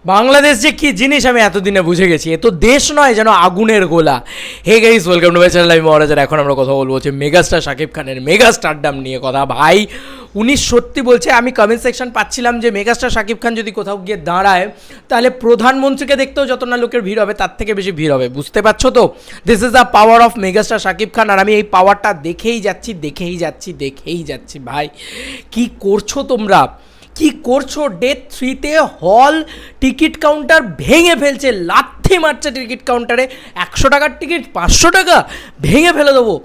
বাংলাদেশ যে কী জিনিস আমি এতদিনে বুঝে গেছি, এ তো দেশ নয় যেন আগুনের গোলা। Hey guys, welcome to my channel, আমি মহারাজার। এখন আমরা কথা বলবো হচ্ছে মেগাস্টার শাকিব খানের মেগা স্টারডাম নিয়ে কথা। ভাই উনি সত্যি বলছে, আমি কমেন্ট সেকশন পাচ্ছিলাম যে মেগাস্টার শাকিব খান যদি কোথাও গিয়ে দাঁড়ায় তাহলে প্রধানমন্ত্রীকে দেখতেও যত না লোকের ভিড় হবে তার থেকে বেশি ভিড় হবে। বুঝতে পারছো তো? This is the power of megastar Shakib Khan. আর আমি এই পাওয়ারটা দেখেই যাচ্ছি ভাই। কি করছো তোমরা, কি করছো? ডে 3-তে হল টিকিট কাউন্টার ভেঙে ফেলছে, লাথি মারছে টিকিট কাউন্টারে। 100 টাকার টিকিট 500 টাকা, ভেঙে ফেলে দেবো।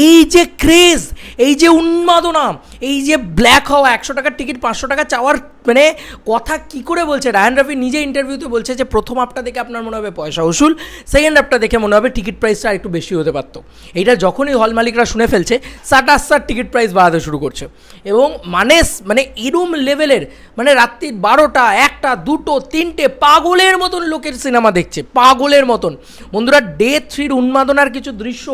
এই যে ক্রেজ, এই যে উন্মাদনা, এই যে ব্ল্যাক হওয়া, 100 টাকার টিকিট 500 টাকা চাওয়ার মানে কথা কি করে বলছে? রায়ান রাফি নিজে ইন্টারভিউতে বলছে যে প্রথম হাফটা দেখে আপনার মনে হবে পয়সা উসুল, সেকেন্ড হাফটা দেখে মনে হবে টিকিট প্রাইসটা একটু বেশি হতে পারতো। এইটা যখনই হল মালিকরা শুনে ফেলছে, সাটার টিকিট প্রাইস বাড়াতে শুরু করছে। এবং মানে এরম লেভেলের, মানে রাত্রির 12টা 1টা 2টো 3টে পাগলের মতন লোকের সিনেমা দেখছে, পাগলের মতন। বন্ধুরা, ডে 3-র উন্মাদনার কিছু দৃশ্য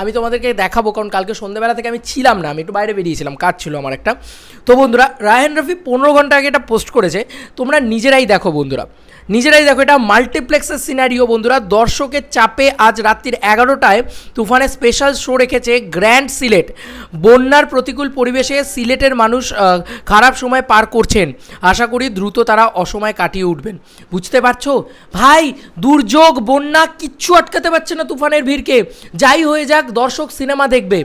আমি তোমাদেরকে দেখাবো, কারণ কালকে সন্ধ্যেবেলা থেকে আমি ছিলাম না, আমি একটু বাইরে বেরিয়েছিলাম, কাজ ছিল আমার একটা। তো বন্ধুরা, রায়ান রাফি 15 ঘন্টা আগে এটা পোস্ট করেছে, তোমরা নিজেরাই দেখো বন্ধুরা, নিজেরাই দেখো। এটা মাল্টিপ্লেক্সের সিনারিও বন্ধুরা। দর্শকের চাপে আজ রাত্রির 11টায় তুফানের স্পেশাল শো রেখেছে গ্র্যান্ড সিলেট। বন্যার প্রতিকূল পরিবেশে সিলেটের মানুষ খারাপ সময় পার করছেন, আশা করি দ্রুত তারা অসময় কাটিয়ে উঠবেন। বুঝতে পারছো ভাই? দুর্যোগ, বন্যা কিচ্ছু আটকাতে পারছে না তুফানের ভিড়কে। যাই হয়ে যাক, দর্শক সিনেমা দেখবে,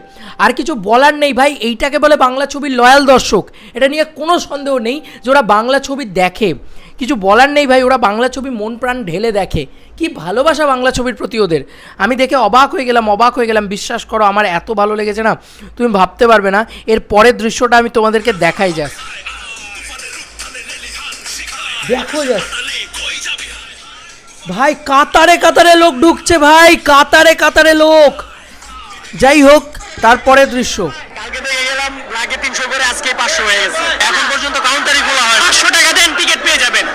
আর কিছু বলার নেই ভাই। এইটাকে বলে বাংলা ছবির লয়াল দর্শক। এটা নিয়ে কোনো সন্দেহ নেই যে ওরা বাংলা ছবি দেখে, কিছু বলার নেই ভাই। ওরা বাংলা ছবি মন প্রাণ ঢেলে দেখে। কি ভালোবাসা বাংলা ছবির প্রতি ওদের, আমি দেখে অবাক হয়ে গেলাম। বিশ্বাস করো, আমার এত ভালো লেগেছে না, তুমি ভাবতে পারবে না। এর পরের দৃশ্যটা আমি তোমাদেরকে দেখাই যাস, দেখো যাস ভাই। কাতারে কাতারে লোক ঢুকছে ভাই, কাতারে লোক। যাই হোক, তারপরে দৃশ্য। কালকে থেকে গেলাম, লাগে 300 করে, আজকে 500 হয়ে গেছে। এখন পর্যন্ত কাউন্টারই খোলা হয়। 500 টাকা দেন, টিকিট পেয়ে যাবেন।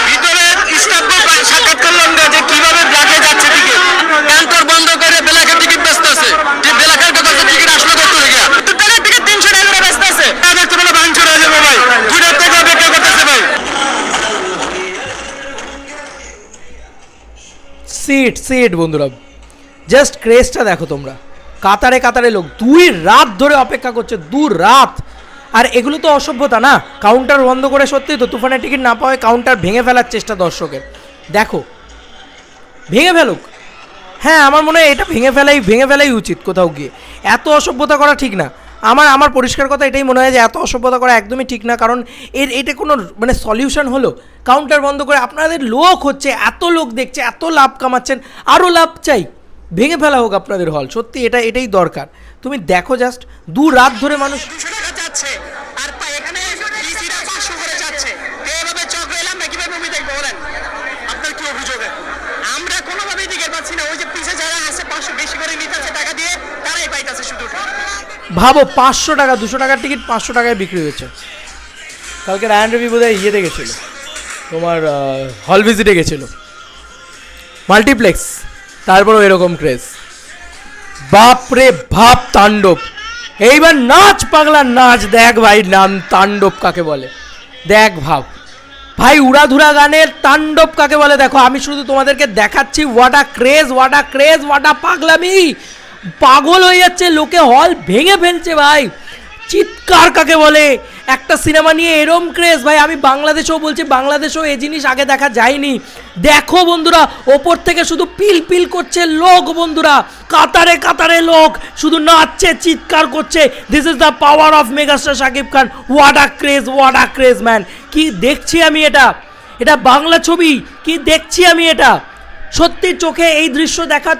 ভিতরে স্টাফদের সাক্ষাৎ করলাম যে কিভাবে ব্ল্যাকে যাচ্ছে টিকিট। কাউন্টার বন্ধ করে ব্ল্যাকে টিকিট বেচতেছে। যে ব্ল্যাকের কাছে টিকিট আসলে কত টাকা? 70 টাকার টিকিট 300 টাকা করে বেচতেছে। আর দেখতে পেলে ভাঙচুর হয়ে যাবে ভাই। 2 রাত থেকে অপেক্ষা করতেছে ভাই। সিট বন্ধুরা, জাস্ট ক্রেজটা দেখো তোমরা। কাতারে লোক 2 রাত ধরে অপেক্ষা করছে, 2 রাত। আর এগুলো তো অসভ্যতা না? কাউন্টার বন্ধ করে সত্যি তো তুফানের টিকিট না পাওয়ায় কাউন্টার ভেঙে ফেলার চেষ্টা দর্শকের। দেখো, ভেঙে ফেলুক। হ্যাঁ, আমার মনে হয় এটা ভেঙে ফেলাই উচিত কোথাও গিয়ে। এত অসভ্যতা করা ঠিক না। আমার পরিষ্কার কথা এটাই মনে হয় যে এত অসভ্যতা করা একদমই ঠিক না। কারণ এটা কোনো মানে সলিউশন হলো? কাউন্টার বন্ধ করে আপনাদের লোক হচ্ছে, এত লোক দেখছে, এত লাভ কামাচ্ছেন, আরও লাভ চাই, ভেঙে ফেলা হোক আপনাদের হল। সত্যি এটাই দরকার। তুমি দেখো জাস্ট, 2 রাত ধরে মানুষ 200 টাকা যাচ্ছে, আর এখানে ডিসিরা 500 করে যাচ্ছে। এইভাবে চক্র এলাম না, কিভাবে মুভি দেখবো বলেন? আপনার কি অভিযোগ? আমরা কোনোভাবেই টিকিট পাচ্ছি না। ওই যে পিছে যারা আছে 500 বেশি করে নিতেছে টাকা দিয়ে, তারাই পাইতেছে শুধু। ভাবো, 500 টাকা, 200 টাকার টিকিট 500 টাকায় বিক্রি হয়েছে। কালকে রায়ান রবি বোধহয় ইয়েতে গেছিলো, তোমার হল ভিজিটে গেছিলো, মাল্টিপ্লেক্স, তারপরও এরকম ক্রেজ। বাপরে ভাব, তাণ্ডব। এইবার নাচ পাগলা নাচ, দেখ ভাই নাম তাণ্ডব কাকে বলে, দেখ ভাব ভাই। উড়াধুরা গানের তাণ্ডব কাকে বলে দেখো। আমি শুধু তোমাদেরকে দেখাচ্ছি what a craze, what a পাগলামি। পাগল হয়ে যাচ্ছে লোকে, হল ভেঙে ফেলছে ভাই। চিৎকার কাকে বলে? একটা সিনেমা নিয়ে এরম ক্রেজ ভাই। আমি বাংলাদেশেও বলছি, বাংলাদেশেও এই জিনিস আগে দেখা যায়নি। দেখো বন্ধুরা, ওপর থেকে শুধু পিল করছে লোক বন্ধুরা, কাতারে লোক শুধু নাচছে, চিৎকার করছে। This is the power of megastar Shakib Khan. What a craze man. কি দেখছি আমি এটা বাংলা ছবি, কি দেখছি আমি এটা। সত্যি চোখে এই দৃশ্য দেখা,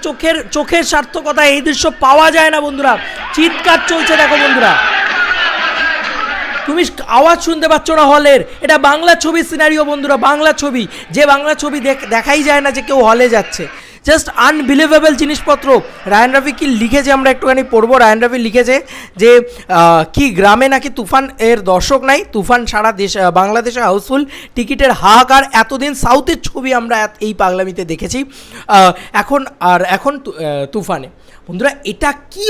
চোখের সার্থকতা, এই দৃশ্য পাওয়া যায় না বন্ধুরা। চিৎকার চলছে দেখো বন্ধুরা, তুমি আওয়াজ শুনতে পাচ্ছ না হলের। এটা বাংলা ছবি সিনারিও বন্ধুরা, বাংলা ছবি। যে বাংলা ছবি দেখাই যায় না যে কেউ হলে যাচ্ছে। জাস্ট আনবিলিভেবল জিনিসপত্র। রায়ান রাফি কি লিখেছে আমরা একটুখানি পড়বো। রায়ান রাফি লিখেছে যে কি গ্রামে নাকি তুফান এর দর্শক নাই, তুফান সারা দেশ বাংলাদেশে হাউসফুল, টিকিটের হাহাকার। এতদিন সাউথের ছবি আমরা এই পাগলামিতে দেখেছি, এখন তুফানে। বন্ধুরা, এটা কি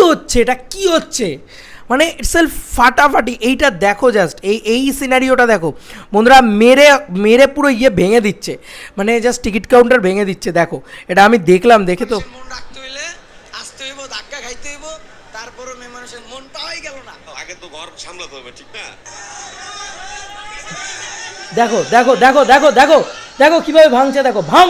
হচ্ছে? মানে ইটসেলফ ফাটাফাটি। এইটা দেখো জাস্ট, এই সিনারিওটা দেখো বন্ধুরা, মেরে মেরে পুরো ইয়ে ভেঙে দিচ্ছে, মানে জাস্ট টিকিট কাউন্টার ভেঙে দিচ্ছে। দেখো এটা আমি দেখলাম, দেখে তো মন রাখতে হইলে আসতে হইব, ধাক্কা খাইতে হইব, তারপরও মেয়ে মানুষের মন পাওয়াই গেল না। আগে তো ঘর সামলাতে হবে, ঠিক না? দেখো দেখো দেখো দেখো দেখো দেখো কিভাবে ভাঙছে, দেখো ভাঙ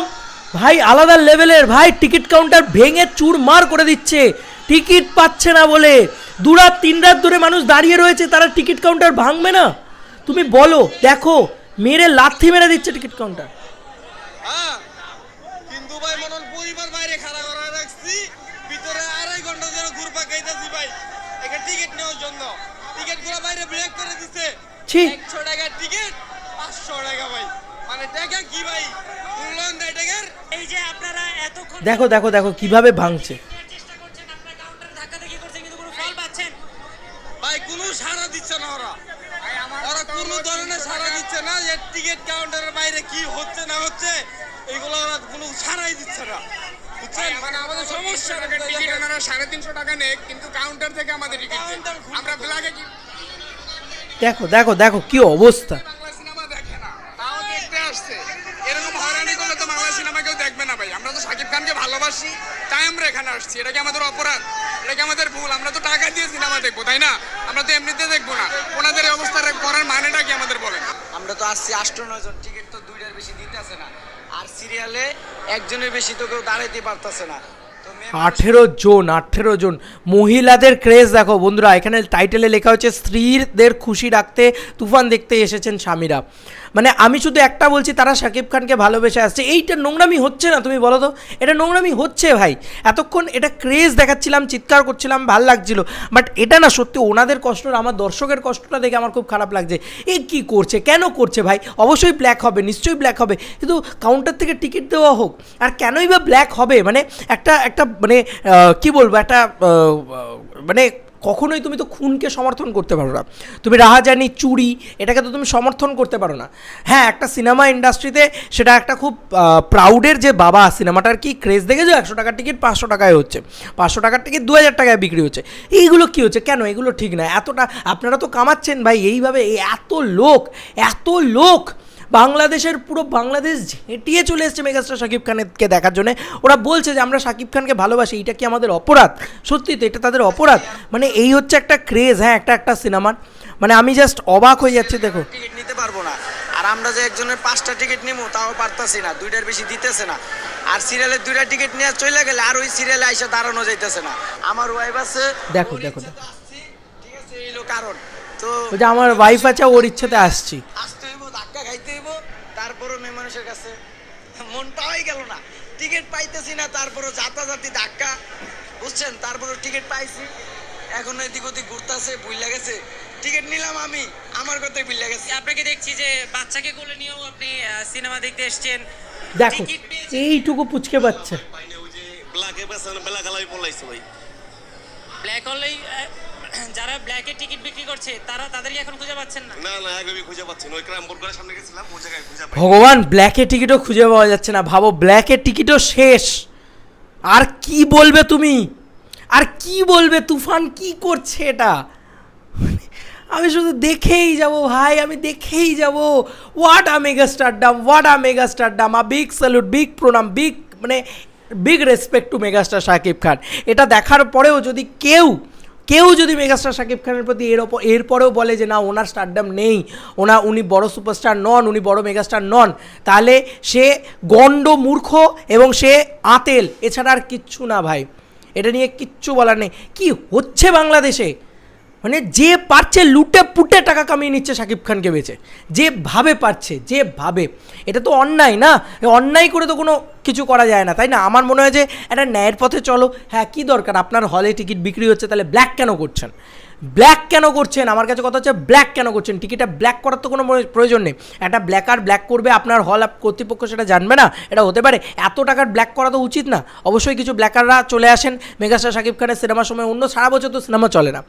ভাই, আলাদা লেভেলের ভাই। টিকিট কাউন্টার ভেঙে চুরমার করে দিচ্ছে, টিকিট পাচ্ছে না বলে। 2 রাত 3 রাত ধরে মানুষ দাঁড়িয়ে রয়েছে, তারা টিকিট কাউন্টার ভাঙবে না? তুমি বলো, দেখো মেরে লাথি মেরে দিচ্ছে টিকিট কাউন্টার। হ্যাঁ, কিন্তু ভাই মনন পরিবার বাইরে খাড়া করা রাখছি, ভিতরে 2.5 ঘন্টা ধরে ঘুরপা খাইতাছি ভাই এখানে টিকিট নেওয়ার জন্য। টিকিট গুলো বাইরে ব্রেক করে দিছে। ছি 100 টাকার টিকিট 500 টাকা ভাই, মানে টাকা কি ভাই মূল্যায়ন দেয় টাকার। এই যে আপনারা এতক্ষণ দেখো দেখো দেখো কিভাবে ভাঙছে। চেষ্টা করছেন, আপনারা কাউন্টারে ধাক্কা দেখি করছেন, কিন্তু কোনো ফল পাচ্ছেন? ভাই কোনো সাড়া দিচ্ছে না ওরা, ওরা কোনো ধরনের সাড়া দিচ্ছে না যে টিকিট কাউন্টারের বাইরে কি হচ্ছে না হচ্ছে, এগুলো ওরা কোনো সাড়াই দিচ্ছে না, বুঝছেন? মানে আমাদের সমস্যা টিকিট ওনারা 350 টাকা নেয়, কিন্তু কাউন্টার থেকে আমাদের টিকিট দেয়। আমরা ব্ল্যাকে কি দেখো দেখো দেখো কি অবস্থা। বাংলা সিনেমা দেখে না, তাও দেখতে আসছে। এরকম হয়রানি করলে তো বাংলা সিনেমা কেউ দেখবে না ভাই। আমরা তো শাকিব খানকে ভালোবাসি, তাই আমরা এখানে আসছি। এটা কি আমাদের অপরাধ? এটা কি আমাদের ভুল? আমরা তো টাকা দিয়ে সিনেমা দেখবো, তাই না? আমরা তো এমনিতে দেখবো না। ওনাদের এই অবস্থা করার মানেটা কি আমাদের বলেন? আমরা তো আসছি 8-9 জন, টিকিট তো 2টার বেশি দিতেছে না, আর সিরিয়ালে একজনের বেশি তো কেউ দাঁড়াইতে পারতেছে না। তো মেয়ে 18 জন মহিলাদের ক্রেজ দেখো বন্ধুরা। এখানে টাইটেলে লেখা হচ্ছে স্ত্রীদের খুশি রাখতে তুফান দেখতে এসেছেন স্বামীরা। মানে আমি শুধু একটা বলছি, তারা শাকিব খানকে ভালোবেসে আসছে। এইটা নোংরামি হচ্ছে না? তুমি বলো তো, এটা নোংরামি হচ্ছে ভাই? এতক্ষণ এটা ক্রেজ দেখাচ্ছিলাম, চিৎকার করছিলাম, ভাল লাগছিল, বাট এটা না সত্যি ওনাদের কষ্ট, আমার দর্শকের কষ্টটা দেখে আমার খুব খারাপ লাগছে। এ কি করছে, কেন করছে ভাই? অবশ্যই ব্ল্যাক হবে, নিশ্চয়ই ব্ল্যাক হবে, কিন্তু কাউন্টার থেকে টিকিট দেওয়া হোক। আর কেনই বা ব্ল্যাক হবে? মানে একটা একটা মানে কি বলবো, একটা মানে কখনোই তুমি তো খুনকে সমর্থন করতে পারো না। তুমি রাহাজানি, চুরি, এটাকে তো তুমি সমর্থন করতে পারো না। হ্যাঁ, একটা সিনেমা ইন্ডাস্ট্রিতে সেটা একটা খুব প্রাউডের যে বাবা সিনেমাটার কি ক্রেজ দেখেছো, 100 টাকার টিকিট 500 টাকায় হচ্ছে, 500 টাকার টিকিট 2000 টাকায় বিক্রি হচ্ছে। এইগুলো কি হচ্ছে? কেন এগুলো ঠিক না? এতটা আপনারা তো কামাচ্ছেন ভাই এইভাবে। এত লোক বাংলাদেশের পুরো বাংলাদেশ ঝেঁটিয়ে চলে এসছে মেগাস্টার শাকিব খানকে দেখার জন্য। ওরা বলছে যে আমরা শাকিব খানকে ভালোবাসি, এটা কি আমাদের অপরাধ? সত্যি তো এটা তাদের অপরাধ। মানে এই হচ্ছে একটা ক্রেজ, হ্যাঁ, একটা সিনেমার। মানে আমি জাস্ট অবাক হয়ে যাচ্ছি। দেখো টিকিট নিতে পারবো না, আর আমরা যে একজনের 5টা টিকিট নিবো তাও পারতাছি না, 2টার বেশি দিতেছে না। আর সিরিয়ালের 2টা টিকিট নিয়ে চলে গেলে আর ওই সিরিয়ালে আইসা দাঁড়ানো যাইতেছে না। আমার ওয়াইফ আছে, দেখো ওর দেখো ইচ্ছাতে আসছি, ঠিক আছে, এই হলো কারণ। তো ওই যে আমার ওয়াইফ আছে, ওর ইচ্ছাতে আসছি। আসতে হইব, ধাক্কা খাইতে হইব, তারপরও মেয়ে মানুষের কাছে মন পাওয়াই গেল না, টিকিট পাইতেছি না, তারপরও যাতাযাতি ধাক্কা, বুঝছেন? তারপরও টিকিট পাইছি, এখন এদিক ওদিক ঘুরতেছে, বুইলা গেছে। টিকিট নিলাম আমি, আমার কথাই বুইলা গেছে। আপনাকে দেখছি যে বাচ্চাকে কোলে নিয়েও আপনি সিনেমা দেখতে এসেছেন। দেখো টিকিট পেয়েছেন? এইটুকু পুচকে বাচ্চা। পাইনে ওই যে ব্ল্যাকে বেচা বেলা গালাই পলাইছে ভাই। ব্ল্যাক হলেই যারা ব্ল্যাকে টিকিট বিক্রি করছে তাদেরকে এখন খুঁজে পাচ্ছেন না? না না, আগে আমি খুঁজে পাচ্ছি না। ওই ক্রামবোর্ডের সামনে গেছিলাম, ওই জায়গায় খুঁজে পাই। ভগবান, ব্ল্যাকে টিকিটও খুঁজে পাওয়া যাচ্ছে না। ভাবো, ব্ল্যাকের টিকিটও শেষ। আর কি বলবে তুমি? আর কি বলবে? তুফান কি করছে এটা? আমি শুধু দেখেই যাব ভাই, আমি দেখেই যাব। What a mega stardom, what a mega stardom, a big salute, big প্রণাম, বিগ মানে big respect to megastar Shakib Khan. এটা দেখার পরেও যদি কেউ যদি মেগাস্টার শাকিব খানের প্রতি এরপরেও বলে যে না, ওনার স্টারডাম নেই, উনি বড় সুপারস্টার নন, উনি বড় মেগাস্টার নন, তাহলে সে গণ্ড, মূর্খ এবং সে আতেল, এছাড়া আর কিচ্ছু না ভাই। এটা নিয়ে কিচ্ছু বলার নেই। কি হচ্ছে বাংলাদেশে? মানে যে পারছে লুটে পুটে টাকা কামিয়ে নিচ্ছে শাকিব খানকে বেচে, যেভাবে পারছে, যেভাবে। এটা তো অন্যায় না? অন্যায় করে তো কোনো কিছু করা যায় না, তাই না? আমার মনে হয় যে একটা ন্যায়ের পথে চলো। হ্যাঁ, কী দরকার? আপনার হলে টিকিট বিক্রি হচ্ছে, তাহলে ব্ল্যাক কেন করছেন? আমার কাছে কথা হচ্ছে, ব্ল্যাক কেন করছেন? টিকিটটা ব্ল্যাক করার তো কোনো প্রয়োজন নেই। একটা ব্ল্যাক করবে, আপনার হল কর্তৃপক্ষ সেটা জানবে না? এটা হতে পারে? এত টাকার ব্ল্যাক করা তো উচিত না। অবশ্যই কিছু ব্ল্যাকাররা চলে আসেন মেগাস্টার শাকিব খানের সিনেমার সময়, অন্য সারা বছর তো সিনেমা চলে না।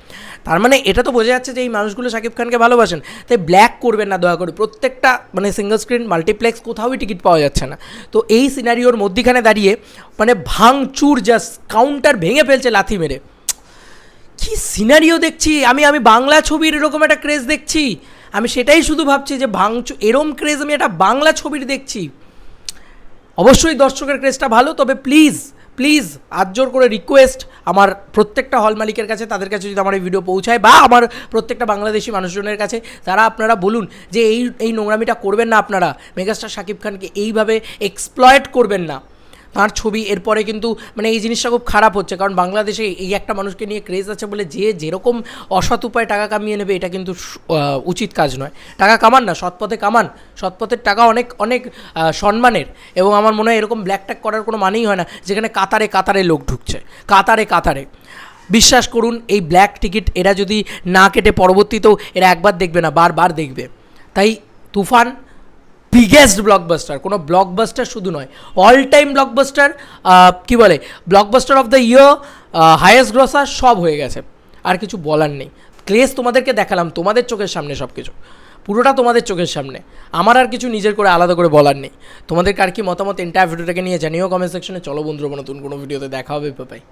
তার মানে এটা তো বোঝা যাচ্ছে যে এই মানুষগুলো শাকিব খানকে ভালোবাসেন, তাই ব্ল্যাক করবেন না দয়া করে। প্রত্যেকটা মানে সিঙ্গল স্ক্রিন, মাল্টিপ্লেক্স, কোথাওই টিকিট পাওয়া যাচ্ছে না। তো এই সিনারিওর মধ্যিখানে দাঁড়িয়ে মানে ভাঙচুর, জাস্ট কাউন্টার ভেঙে ফেলছে লাথি মেরে। কি সিনারিও দেখছি আমি বাংলা ছবির এরকম একটা ক্রেজ দেখছি, আমি সেটাই শুধু ভাবছি যে এরম ক্রেজ আমি একটা বাংলা ছবির দেখছি। অবশ্যই দর্শকের ক্রেজটা ভালো, তবে প্লিজ প্লিজ আজ জোর করে রিকোয়েস্ট আমার প্রত্যেকটা হল মালিকের কাছে, তাদের কাছে যদি আমার এই ভিডিও পৌঁছায় বা আমার প্রত্যেকটা বাংলাদেশি মানুষজনের কাছে, তারা আপনারা বলুন যে এই নোংরামিটা করবেন না আপনারা, মেগাস্টার শাকিব খানকে এইভাবে এক্সপ্লয়েট করবেন না। তার ছবি এরপরে কিন্তু মানে এই জিনিসটা খুব খারাপ হচ্ছে, কারণ বাংলাদেশে এই একটা মানুষকে নিয়ে ক্রেজ আছে বলে যে যেরকম অসৎ উপায়ে টাকা কামিয়ে নেবে এটা কিন্তু উচিত কাজ নয়। টাকা কামান না, সৎ পথে কামান, সৎ পথের টাকা অনেক অনেক সম্মানের, এবং আমার মনে হয় এরকম ব্ল্যাক ট্যাগ করার কোনো মানেই হয় না, যেখানে কাতারে কাতারে লোক ঢুকছে, কাতারে কাতারে। বিশ্বাস করুন এই ব্ল্যাক টিকিট এরা যদি না কেটে পরবর্তীতেও এরা একবার দেখবে না, বারবার দেখবে। তাই তুফান বিগেস্ট ব্লকবাস্টার, কোনো ব্লকবাস্টার শুধু নয়, অল টাইম ব্লকবাস্টার, কী বলে blockbuster of the year, highest grosser সব হয়ে গেছে, আর কিছু বলার নেই। ক্রেজ তোমাদেরকে দেখালাম, তোমাদের চোখের সামনে সব কিছু, পুরোটা তোমাদের চোখের সামনে, আমার আর কিছু নিজের করে আলাদা করে বলার নেই। তোমাদের কার কি মতামত এন্টায়ার ভিডিওটাকে নিয়ে জানিও কমেন্ট সেকশনে। চলো বন্ধুরা, নতুন কোনো ভিডিওতে দেখা হবে, বাই।